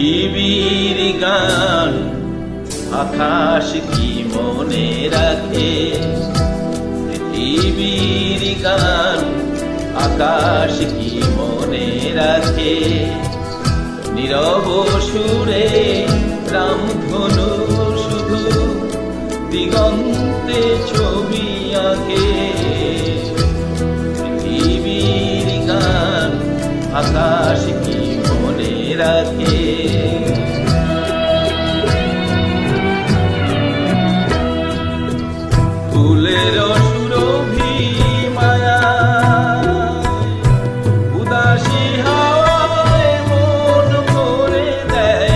পৃথিবীর গান আকাশ কি মনে রাখে, পৃথিবীর গান আকাশ কি মনে রাখে। নীরব সুরে রামধনু শুধু দিগন্তে ছবি আঁকে। পৃথিবীর গান আকাশ কি মনে রাখে। ফুলের সুরভি মায়া উদাসী হাওয়ায় মন ভরে দেয়,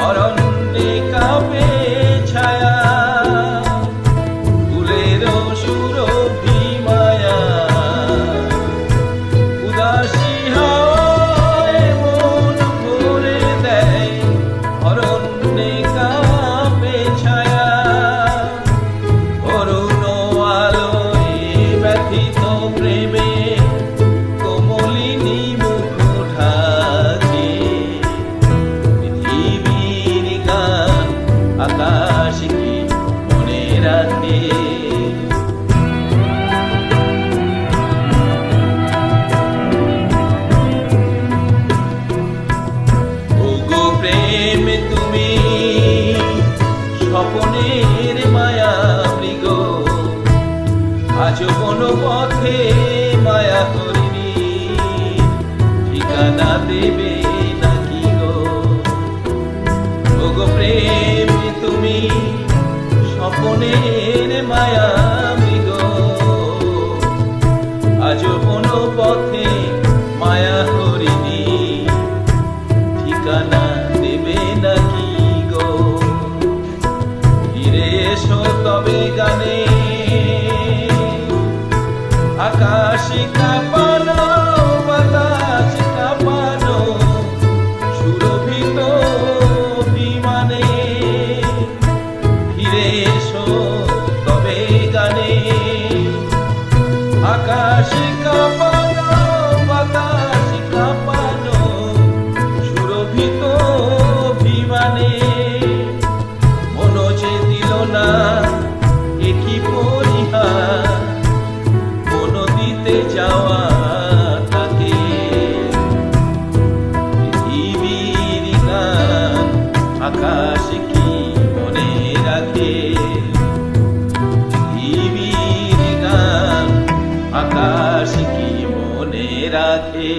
অরণ্যে কাঁপে ছায়া। ফুলের সুরভি মায়া উদাসী হাওয়ায় মন ভরে দেয়, অরণ্যে কাঁপে ছায়া। প্রেমে কোমলিনী মুখ ঢাকে। পৃথিবীর গান আকাশ কি মনে রাখে। ওগো প্রেম তুমি স্বপনের মায়া মৃগ, আজ কোনো পথে মায়া করিনি, ঠিকানা দেবে নাকি গো। ওগো প্রেম তুমি স্বপনের মায়া মৃগ, আজ কোনো পথে মায়া করিনি, ঠিকানা দেবে নাকি গো। ফিরে এসো তবে গানে আকাশ কাঁপানো বাতাস কাঁপানো সুরভিত বিমানে। ফিরে এসো তবে গানে আকাশ কাঁপানো বাতাস কাঁপানো সুরভিত বিমানে। মনো যে দিল না একই পরিহার যাওয়া থাকে। পৃথিবীর গান আকাশ কি মনে রাখে। পৃথিবীর গান আকাশ কি মনে রাখে।